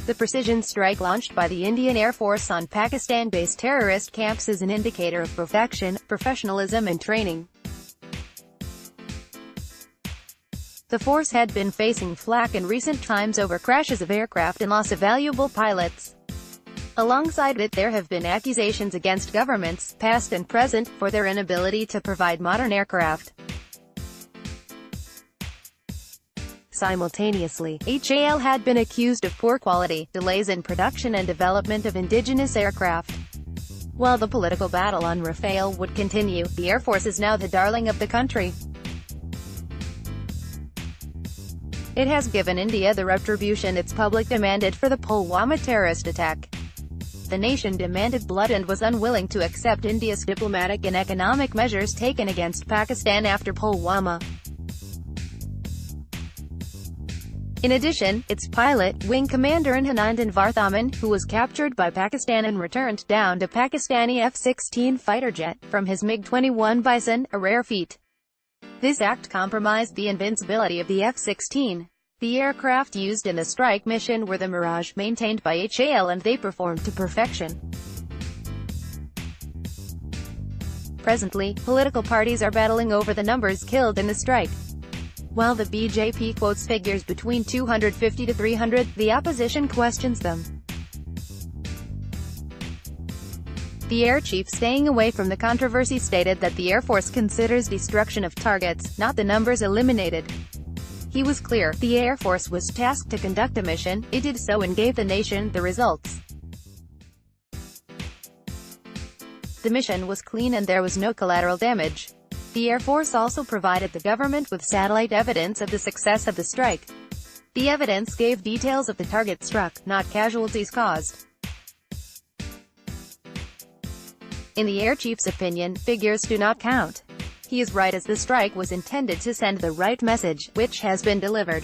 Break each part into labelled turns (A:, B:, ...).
A: The precision strike launched by the Indian Air Force on Pakistan-based terrorist camps is an indicator of perfection, professionalism and training. The force had been facing flak in recent times over crashes of aircraft and loss of valuable pilots. Alongside it, there have been accusations against governments, past and present, for their inability to provide modern aircraft. Simultaneously, HAL had been accused of poor quality, delays in production and development of indigenous aircraft. While the political battle on Rafale would continue, the Air Force is now the darling of the country. It has given India the retribution its public demanded for the Pulwama terrorist attack. The nation demanded blood and was unwilling to accept India's diplomatic and economic measures taken against Pakistan after Pulwama. In addition, its pilot, wing commander Hinandan Varthaman, who was captured by Pakistan and returned down to Pakistani F-16 fighter jet from his MiG-21 Bison, a rare feat. This act compromised the invincibility of the F-16. The aircraft used in the strike mission were the Mirage, maintained by HAL, and they performed to perfection. Presently, political parties are battling over the numbers killed in the strike. While the BJP quotes figures between 250 to 300, the opposition questions them. The air chief, staying away from the controversy, stated that the Air Force considers destruction of targets, not the numbers eliminated. He was clear, the Air Force was tasked to conduct a mission, it did so and gave the nation the results. The mission was clean and there was no collateral damage. The Air Force also provided the government with satellite evidence of the success of the strike. The evidence gave details of the target struck, not casualties caused. In the air chief's opinion, figures do not count. He is right, as the strike was intended to send the right message, which has been delivered.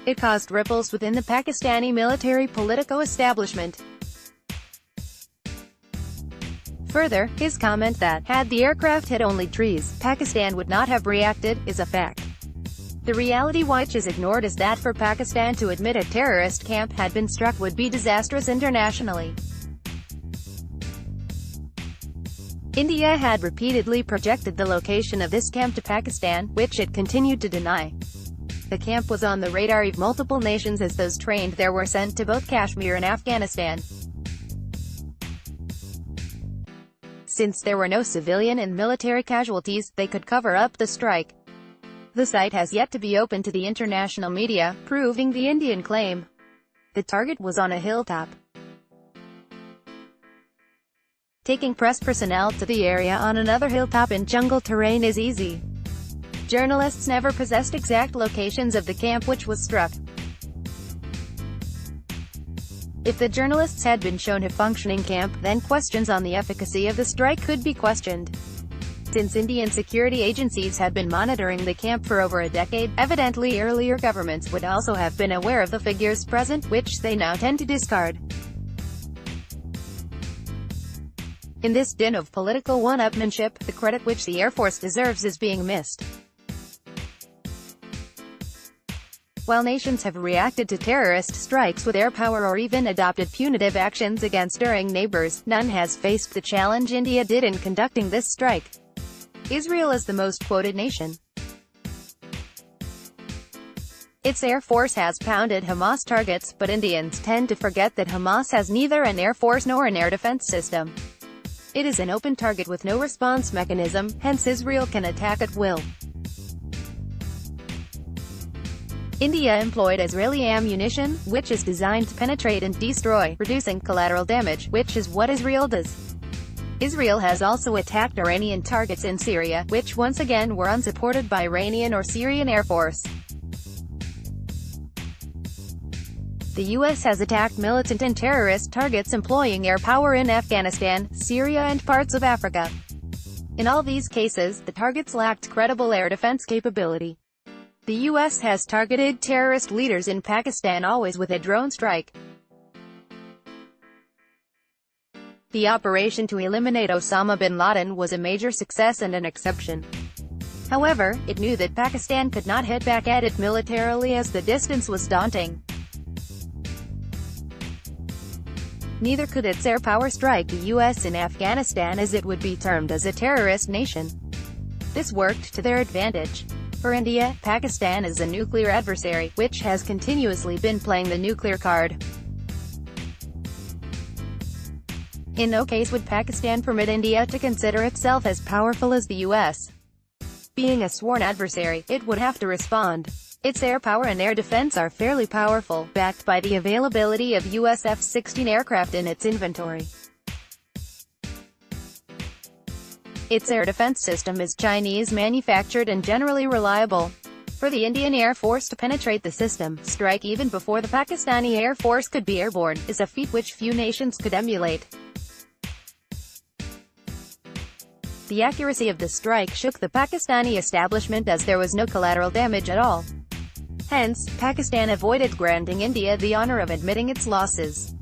A: It caused ripples within the Pakistani military political establishment. Further, his comment that, had the aircraft hit only trees, Pakistan would not have reacted, is a fact. The reality which is ignored is that for Pakistan to admit a terrorist camp had been struck would be disastrous internationally. India had repeatedly projected the location of this camp to Pakistan, which it continued to deny. The camp was on the radar of multiple nations as those trained there were sent to both Kashmir and Afghanistan. Since there were no civilian and military casualties, they could cover up the strike. The site has yet to be opened to the international media, proving the Indian claim. The target was on a hilltop. Taking press personnel to the area on another hilltop in jungle terrain is easy. Journalists never possessed exact locations of the camp which was struck. If the journalists had been shown a functioning camp, then questions on the efficacy of the strike could be questioned. Since Indian security agencies had been monitoring the camp for over a decade, evidently earlier governments would also have been aware of the figures present, which they now tend to discard. In this din of political one-upmanship, the credit which the Air Force deserves is being missed. While nations have reacted to terrorist strikes with air power or even adopted punitive actions against enduring neighbors, none has faced the challenge India did in conducting this strike. Israel is the most quoted nation. Its Air Force has pounded Hamas targets, but Indians tend to forget that Hamas has neither an air force nor an air defense system. It is an open target with no response mechanism, hence Israel can attack at will. India employed Israeli ammunition, which is designed to penetrate and destroy, reducing collateral damage, which is what Israel does. Israel has also attacked Iranian targets in Syria, which once again were unsupported by Iranian or Syrian Air Force. The U.S. has attacked militant and terrorist targets employing air power in Afghanistan, Syria and parts of Africa. In all these cases, the targets lacked credible air defense capability. The U.S. has targeted terrorist leaders in Pakistan, always with a drone strike. The operation to eliminate Osama bin Laden was a major success and an exception. However, it knew that Pakistan could not hit back at it militarily as the distance was daunting. Neither could its air power strike the US in Afghanistan, as it would be termed as a terrorist nation. This worked to their advantage. For India, Pakistan is a nuclear adversary, which has continuously been playing the nuclear card. In no case would Pakistan permit India to consider itself as powerful as the US. Being a sworn adversary, it would have to respond. Its air power and air defense are fairly powerful, backed by the availability of US F-16 aircraft in its inventory. Its air defense system is Chinese-manufactured and generally reliable. For the Indian Air Force to penetrate the system, strike even before the Pakistani Air Force could be airborne, is a feat which few nations could emulate. The accuracy of the strike shook the Pakistani establishment, as there was no collateral damage at all. Hence, Pakistan avoided granting India the honor of admitting its losses.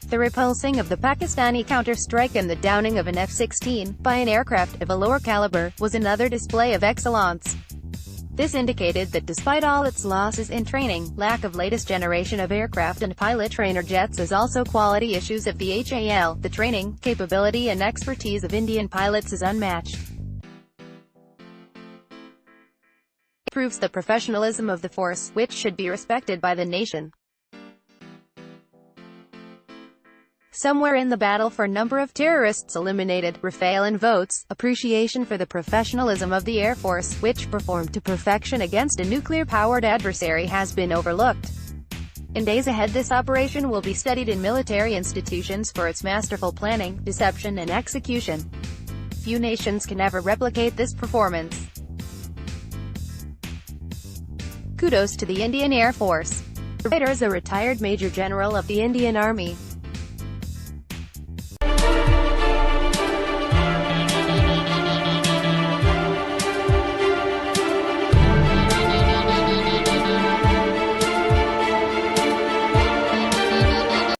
A: The repulsing of the Pakistani counter-strike and the downing of an F-16, by an aircraft of a lower caliber, was another display of excellence. This indicated that despite all its losses in training, lack of latest generation of aircraft and pilot trainer jets, as also quality issues of the HAL, the training, capability and expertise of Indian pilots is unmatched. It proves the professionalism of the force, which should be respected by the nation. Somewhere in the battle for number of terrorists eliminated, Rafale and votes, appreciation for the professionalism of the Air Force, which performed to perfection against a nuclear-powered adversary, has been overlooked. In days ahead, this operation will be studied in military institutions for its masterful planning, deception and execution. Few nations can ever replicate this performance. Kudos to the Indian Air Force. The writer is a retired Major General of the Indian Army.